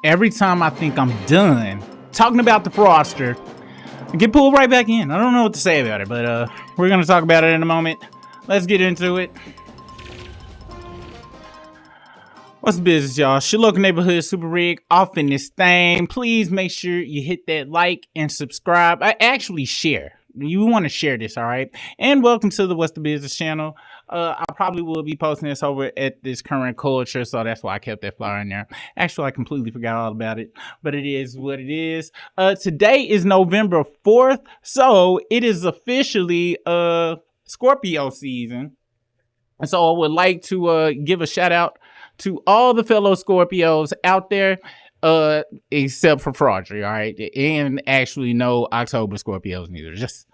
every time I think I'm done talking about the fraudster, I get pulled right back in. I don't know what to say about it, but we're gonna talk about it in a moment. Let's get into it. What's the business, y'all? It's your local neighborhood Suparig off in this thing. Please make sure you hit that like and subscribe. I actually share. You want to share this, all right? And welcome to the What's the Business channel. I probably will be posting this over at this current culture, so that's why I kept that flyer in there. Actually, I completely forgot all about it, but it is what it is. Today is November 4th, so it is officially Scorpio season. And so I would like to give a shout out to all the fellow Scorpios out there, except for Fraudery, all right? And actually no October Scorpios neither. Just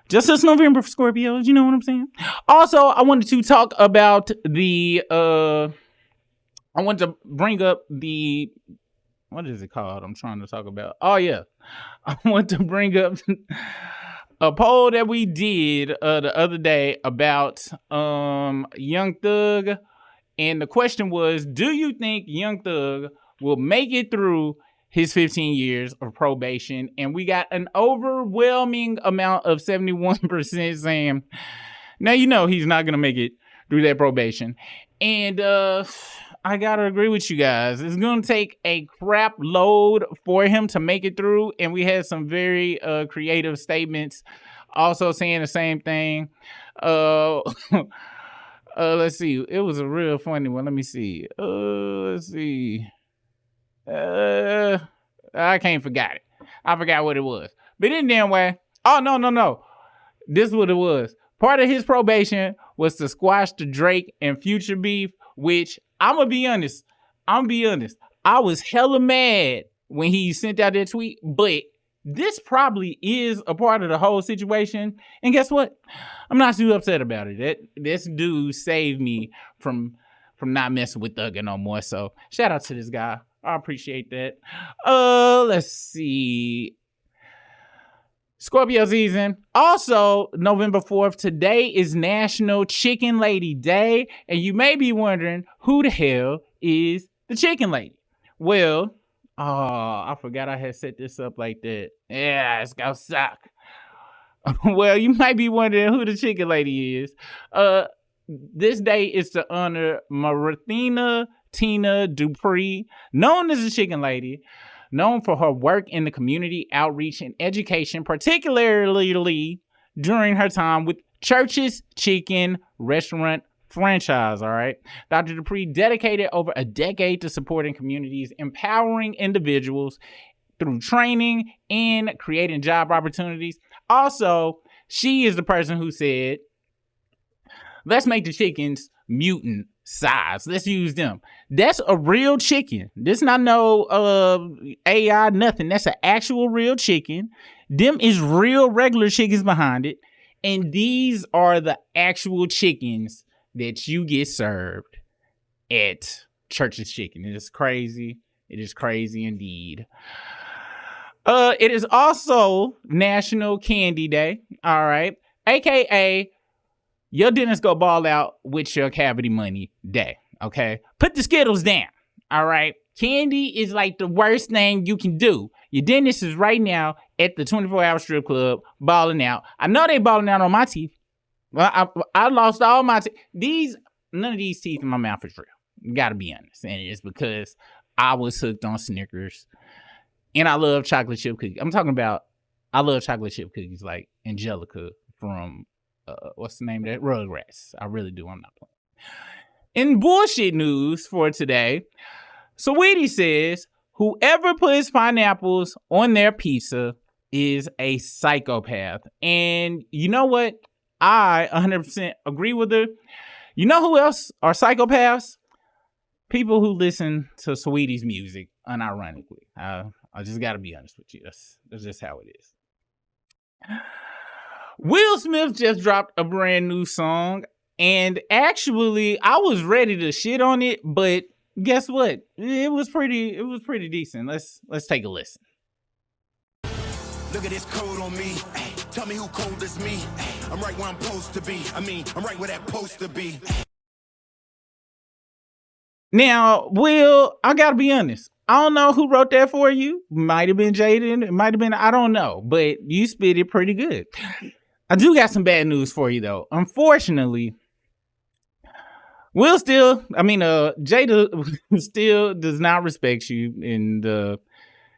this November for Scorpios, you know what I'm saying? Also, I wanted to talk about the, I want to bring up the, what is it called? I'm trying to talk about. Oh, yeah. I want to bring up a poll that we did the other day about Young Thug. And the question was, do you think Young Thug will make it through his 15 years of probation? And we got an overwhelming amount of 71% saying, now you know he's not going to make it through that probation. And I got to agree with you guys. It's going to take a crap load for him to make it through. And we had some very creative statements also saying the same thing. Let's see. It was a real funny one. Let me see. Let's see. I can't forget it. I forgot what it was. But in damn way. Oh, no. This is what it was. Part of his probation was to squash the Drake and Future beef, which I'm going to be honest. I was hella mad when he sent out that tweet, but this probably is a part of the whole situation. And guess what? I'm not too upset about it. This dude saved me from not messing with Thugger no more. So shout out to this guy. I appreciate that. Let's see. Scorpio season. Also, November 4th, today is National Chicken Lady Day. And you may be wondering, who the hell is the Chicken Lady? Well, I forgot I had set this up like that. Yeah, it's gonna suck. Well, you might be wondering who the Chicken Lady is. This day is to honor Marathina Tina Dupree, known as the Chicken Lady, known for her work in the community outreach and education, particularly during her time with Church's Chicken Restaurant franchise, all right? Dr. Dupree dedicated over a decade to supporting communities, empowering individuals through training and creating job opportunities. Also, she is the person who said, let's make the chickens mutant size. Let's use them. That's a real chicken. This not no AI, nothing. That's an actual real chicken. Them is real regular chickens behind it. And these are the actual chickens that you get served at Church's Chicken. It is crazy. It is crazy indeed. It is also National Candy Day. All right. AKA your dentist go ball out with your cavity money day. Okay. Put the Skittles down. All right. Candy is like the worst thing you can do. Your dentist is right now at the 24-hour strip club balling out. I know they balling out on my teeth. Well, I lost all my teeth. None of these teeth in my mouth is real. Gotta be honest. And it's because I was hooked on Snickers. And I love chocolate chip cookies. I'm talking about, I love chocolate chip cookies like Angelica from, what's the name of that? Rugrats. I really do. I'm not playing. In bullshit news for today, Saweetie says, whoever puts pineapples on their pizza is a psychopath. And you know what? I 100% agree with her. You know who else are psychopaths? People who listen to Saweetie's music unironically. I just got to be honest with you. That's just how it is. Will Smith just dropped a brand new song. And actually, I was ready to shit on it. But guess what? It was pretty decent. Let's take a listen. Look at this code on me. Ay, tell me who cold is me. Ay, I'm right where I'm supposed to be. I'm right where that supposed to be. Now, Will, I gotta be honest. I don't know who wrote that for you. Might have been Jaden. It might have been, I don't know. But you spit it pretty good. I do got some bad news for you, though. Unfortunately, Jada still does not respect you. And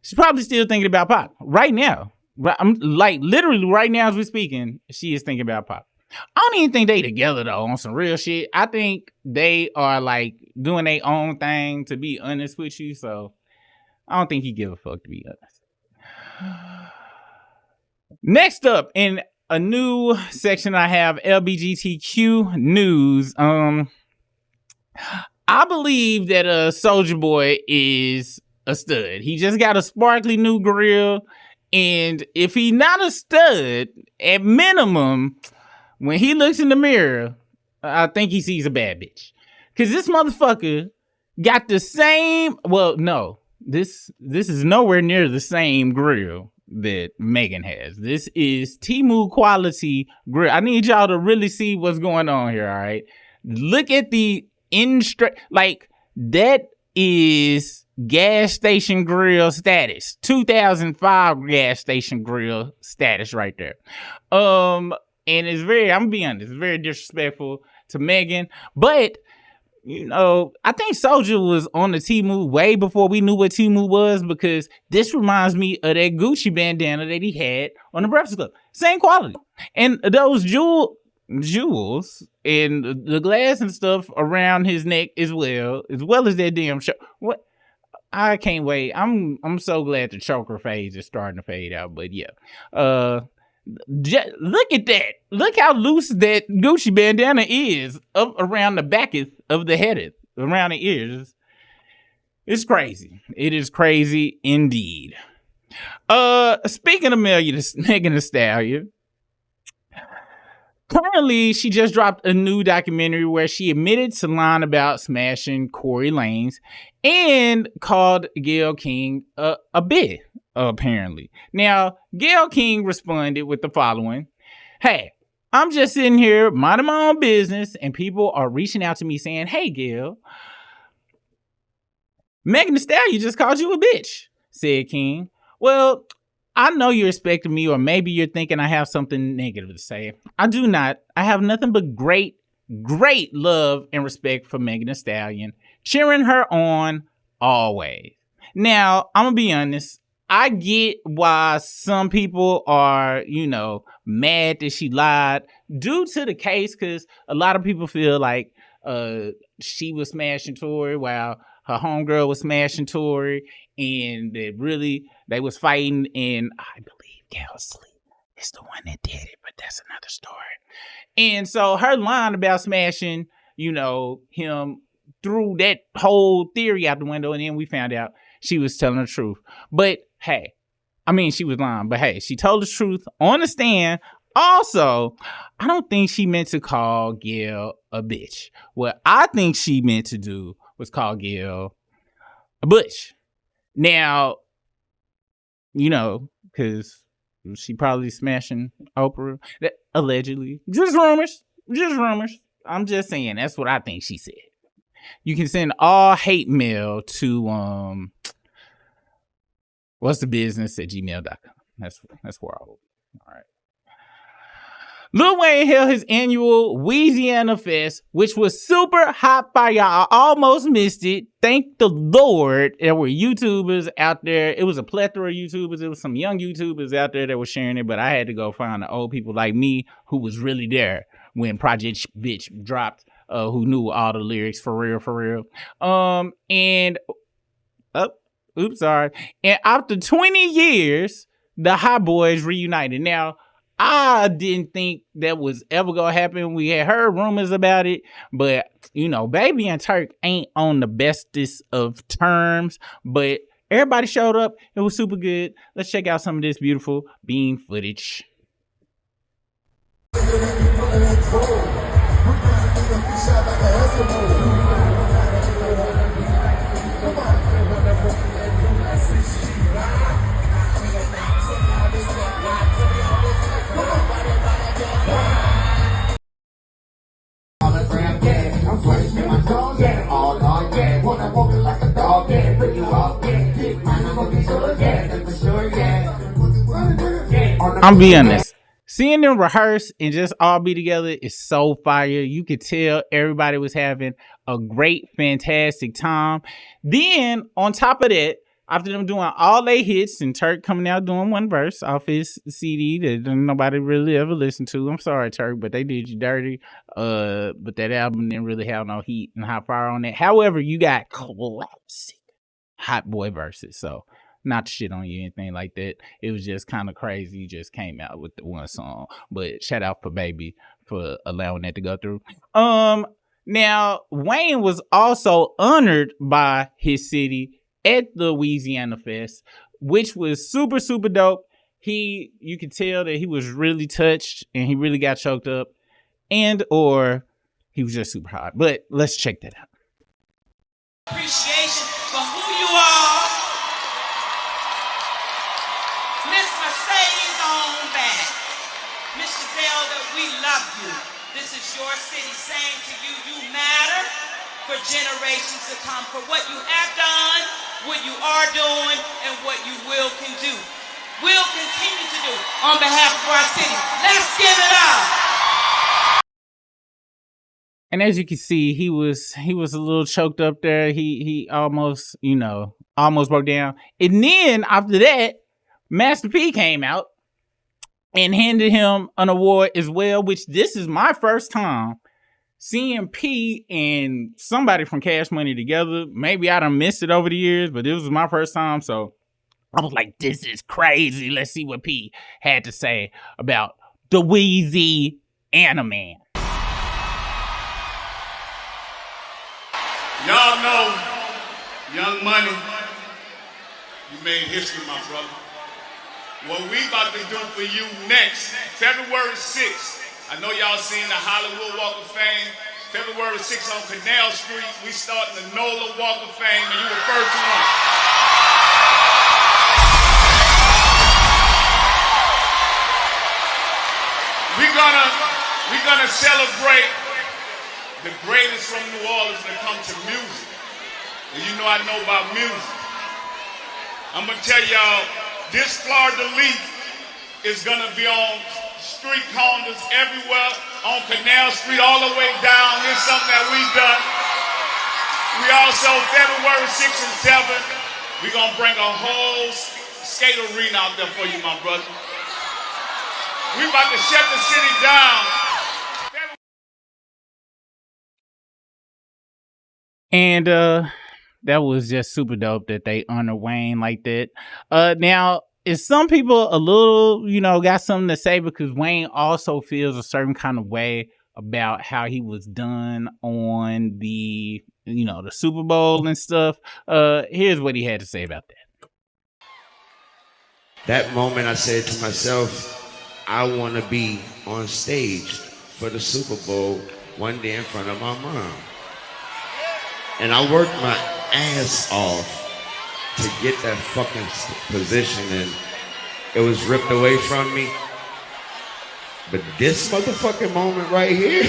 she's probably still thinking about Pop right now. I'm like literally right now as we're speaking, she is thinking about Pop. I don't even think they together though on some real shit. I think they are like doing their own thing, to be honest with you. So I don't think he give a fuck, to be honest. Next up in a new section, I have LGBTQ news. I believe that Soulja Boy is a stud. He just got a sparkly new grill. And if he not a stud, at minimum, when he looks in the mirror, I think he sees a bad bitch. Because this motherfucker got the same, well, no, this is nowhere near the same grill that Megan has. This is Temu quality grill. I need y'all to really see what's going on here, all right? Look at the like, that is gas station grill status. 2005 gas station grill status right there. And it's very, I'm gonna be honest, it's very disrespectful to Megan. But, you know, I think Soulja was on the Temu way before we knew what Temu was, because this reminds me of that Gucci bandana that he had on the Breakfast Club. Same quality. And those jewels and the glass and stuff around his neck as well as that damn show. What? I can't wait. I'm so glad the choker phase is starting to fade out. But yeah, look at that. Look how loose that Gucci bandana is up around the back of the head, around the ears. It's crazy. It is crazy indeed. Speaking of Megan Thee Stallion, currently, she just dropped a new documentary where she admitted to lying about smashing Corey Lanez and called Gayle King a bitch, apparently. Now, Gayle King responded with the following. Hey, I'm just sitting here minding my own business and people are reaching out to me saying, hey, Gayle, Megan Thee Stallion just called you a bitch, said King. Well, I know you're expecting me, or maybe you're thinking I have something negative to say. I do not. I have nothing but great love and respect for Megan Thee Stallion, cheering her on always. Now, I'm going to be honest. I get why some people are, you know, mad that she lied due to the case, because a lot of people feel like she was smashing Tory while her homegirl was smashing Tory, and that really they was fighting, and I believe Gayle Sleep is the one that did it, but that's another story. And so her line about smashing, you know, him threw that whole theory out the window, and then we found out she was telling the truth. But hey, I mean, she was lying, but hey, she told the truth on the stand. Also, I don't think she meant to call Gayle a bitch. What I think she meant to do was call Gayle a butch. Now, you know, because she probably smashing Oprah, allegedly. Just rumors. I'm just saying, that's what I think she said. You can send all hate mail to what's the business at gmail.com. That's where I will be. All right. Lil Wayne held his annual Louisiana Fest, which was super hot fire. I almost missed it. Thank the Lord there were YouTubers out there. It was a plethora of YouTubers. It was some young YouTubers out there that were sharing it, but I had to go find the old people like me who was really there when Project Bitch dropped, who knew all the lyrics for real. And after 20 years, the Hot Boys reunited. Now, I didn't think that was ever gonna happen. We had heard rumors about it, but you know, Baby and Turk ain't on the bestest of terms, but everybody showed up. It was super good. Let's check out some of this beautiful beam footage. I'm flashing my dog, yeah, all dog, yeah. Wanna walk it like a dog, yeah. Put you off, yeah. I'm being honest. Seeing them rehearse and just all be together is so fire. You could tell everybody was having a great, fantastic time. Then, on top of that, after them doing all their hits and Turk coming out doing one verse off his CD that nobody really ever listened to. I'm sorry, Turk, but they did you dirty. But that album didn't really have no heat and hot fire on it. However, you got classic Hot Boy verses. So, not to shit on you, anything like that. It was just kind of crazy. You just came out with the one song. But shout out for Baby for allowing that to go through. Now, Wayne was also honored by his city at the Louisiana Fest, which was super, super dope. You could tell that he was really touched and he really got choked up, and or he was just super hot. But let's check that out. Appreciation for who you are. Miss Mercedes on back. Miss Zelda, we love you. This is your city saying to you, you matter for generations to come, for what you have done, what you are doing, and what you will continue to do on behalf of our city. Let's give it up. And as you can see, he was a little choked up there. He almost broke down. And then after that, Master P came out and handed him an award as well, which this is my first time seeing P and somebody from Cash Money together. Maybe I done missed it over the years, but this was my first time, so I was like, this is crazy. Let's see what P had to say about the Weezy Man. Y'all know Young Money, you made history, my brother. What we about to do for you next, February 6th, I know y'all seen the Hollywood Walk of Fame. February 6th on Canal Street, we starting the NOLA Walk of Fame, and you the first one. We're gonna celebrate the greatest from New Orleans when it comes to music. And you know I know about music. I'm gonna tell y'all, this fleur-de-lis is gonna be on street corners everywhere, on Canal Street, all the way down. Here's something that we've done. We also, February 6th and 7th, we're gonna bring a whole skate arena out there for you, my brother. We about to shut the city down. And that was just super dope that they honor Wayne like that. Now, is some people a little, got something to say because Wayne also feels a certain kind of way about how he was done on the, the Super Bowl and stuff. Here's what he had to say about that. That moment I said to myself, I want to be on stage for the Super Bowl one day in front of my mom. And I worked my ass off to get that fucking position, and it was ripped away from me. But this motherfucking moment right here,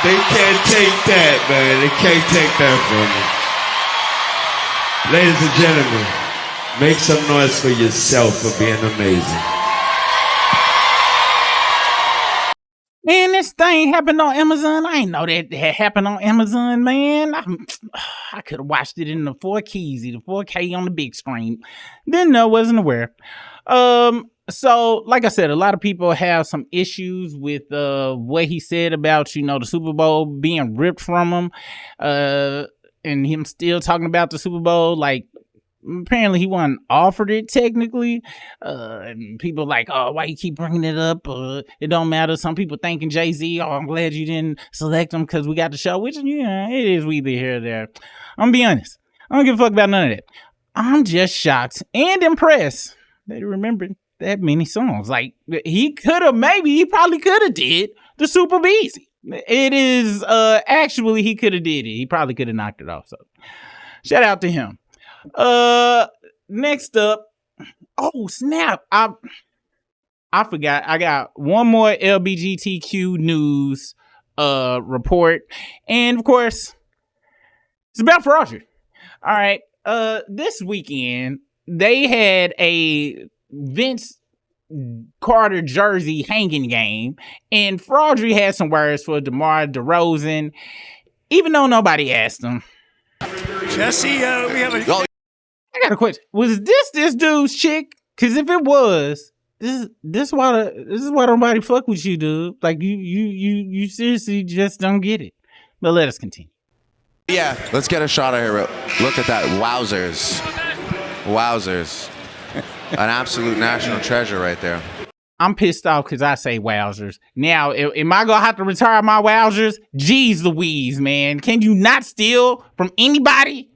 they can't take that, man. They can't take that from me. Ladies and gentlemen, make some noise for yourself for being amazing. Man, this thing happened on Amazon. I didn't know that had happened on Amazon, man. I could have watched it in the 4Ks, the 4K on the big screen. Didn't know, wasn't aware. So, like I said, a lot of people have some issues with what he said about, the Super Bowl being ripped from him. And him still talking about the Super Bowl, like, apparently he wasn't offered it technically. And people like, oh, why you keep bringing it up? It don't matter. Some people thanking Jay-Z, oh, I'm glad you didn't select him because we got the show, which, it is either here or there. I'm gonna be honest. I don't give a fuck about none of that. I'm just shocked and impressed that he remembered that many songs. Like, he probably could have did the Super Beezy. It is, actually, he could have did it. He probably could have knocked it off. So, shout out to him. Next up, oh snap, I forgot, I got one more LGBTQ news report, and of course It's about Fraudery. All right. This weekend they had a Vince Carter jersey hanging game, and Fraudery had some words for Demar DeRozan, even though nobody asked him. Jesse, we have a. I got a question. Was this dude's chick? Because if it was, this is why nobody fuck with you, dude. Like you seriously just don't get it. But let us continue. Yeah, let's get a shot of her. Look at that. Wowzers. Wowzers. An absolute national treasure right there. I'm pissed off because I say wowzers. Now, am I going to have to retire my wowzers? Jeez Louise, man. Can you not steal from anybody?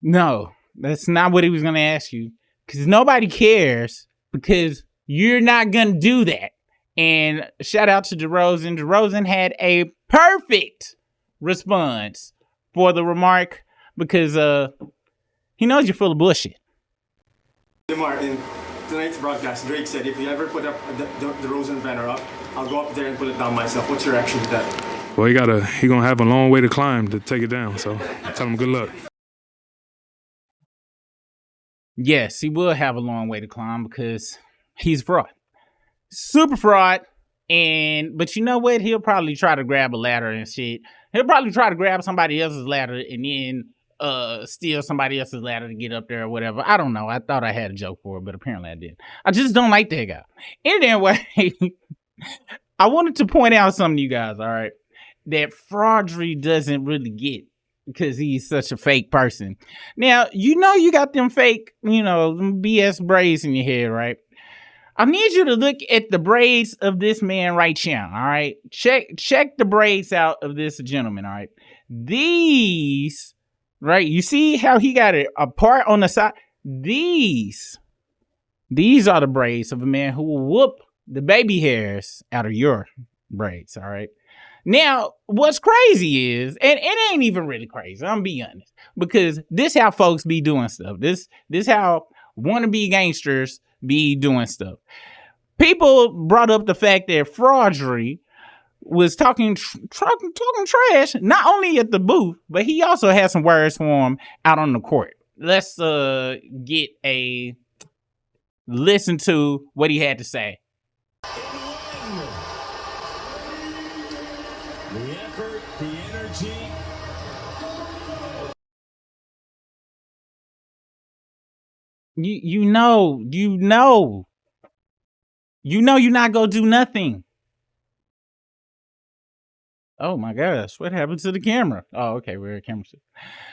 No, that's not what he was going to ask you. Because nobody cares because you're not going to do that. And shout out to DeRozan. DeRozan had a perfect response for the remark because he knows you're full of bullshit. Demar, in tonight's broadcast, Drake said, if you ever put up the Rozan banner up, I'll go up there and pull it down myself. What's your reaction to that? Well, he gonna have a long way to climb to take it down, so tell him good luck. Yes, he will have a long way to climb because he's fraud. Super fraud. But you know what? He'll probably try to grab a ladder and shit. He'll probably try to grab somebody else's ladder and then steal somebody else's ladder to get up there or whatever. I don't know. I thought I had a joke for it, but apparently I didn't. I just don't like that guy. Anyway, I wanted to point out something to you guys, all right? That Fraudery doesn't really get because he's such a fake person. Now, you know you got them fake, them BS braids in your head, right? I need you to look at the braids of this man right now, all right? Check the braids out of this gentleman, all right? These, right? You see how he got it apart on the side? These are the braids of a man who will whoop the baby hairs out of your braids, all right? Now, what's crazy is, and it ain't even really crazy, I'm gonna be honest, because this how folks be doing stuff. This how wannabe gangsters be doing stuff. People brought up the fact that Fraudery was talking trash, not only at the booth, but he also had some words for him out on the court. Let's get a listen to what he had to say. The effort, the energy. You know you're not gonna do nothing. Oh my gosh, what happened to the camera? Oh, okay, we're at camera.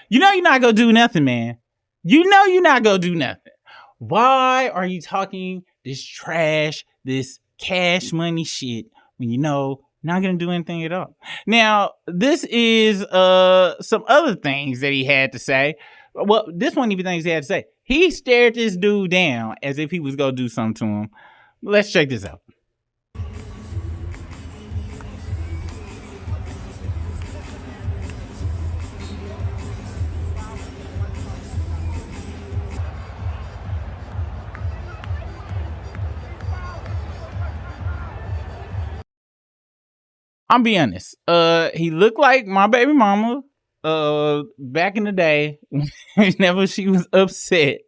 You know you're not gonna do nothing, man. You know you're not gonna do nothing. Why are you talking this trash, this cash money shit when you know not gonna do anything at all? Now, this is some other things that he had to say. Well, this one even things he had to say. He stared this dude down as if he was gonna do something to him. Let's check this out. I'm be honest. He looked like my baby mama. Back in the day, whenever she was upset,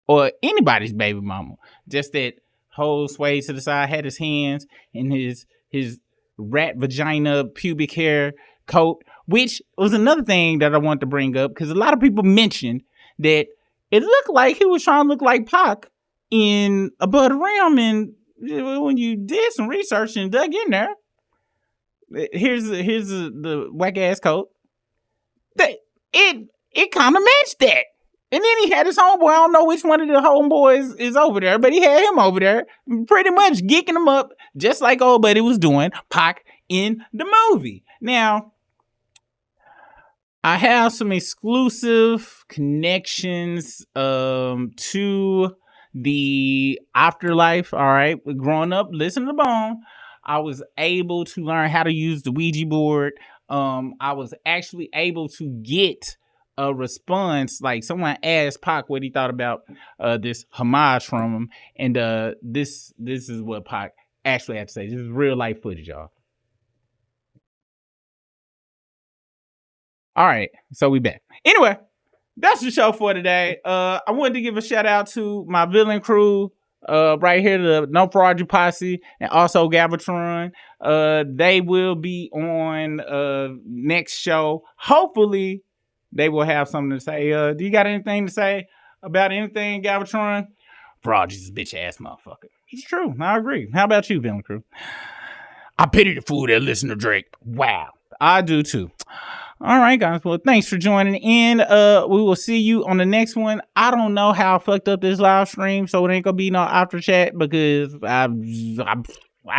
or anybody's baby mama, just that whole sway to the side, had his hands in his rat vagina pubic hair coat, which was another thing that I wanted to bring up because a lot of people mentioned that it looked like he was trying to look like Pac in Above the Rim, and when you did some research and dug in there, here's the whack ass coat. It kind of matched that. And then he had his homeboy. I don't know which one of the homeboys is over there, but he had him over there pretty much geeking him up just like old buddy was doing Pac in the movie. Now, I have some exclusive connections to the afterlife. All right. Growing up, listen to Bone, I was able to learn how to use the Ouija board. I was actually able to get a response, like someone asked Pac what he thought about this homage from him, and this is what Pac actually had to say. This is real life footage, y'all. All right, so we back. Anyway, that's the show for today. I wanted to give a shout out to my villain crew, right here, the No Fraudery Posse, and also Galvatron. They will be on next show. Hopefully, they will have something to say. Do you got anything to say about anything, Galvatron? Fraudery's a bitch ass motherfucker. It's true. I agree. How about you, villain crew? I pity the fool that listen to Drake. Wow, I do too. All right, guys. Well, thanks for joining in. We will see you on the next one. I don't know how I fucked up this live stream, so it ain't gonna be no after chat because I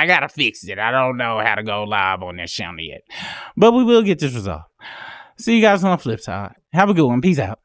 gotta fix it. I don't know how to go live on this channel yet, but we will get this resolved. See you guys on the flip side. Have a good one. Peace out.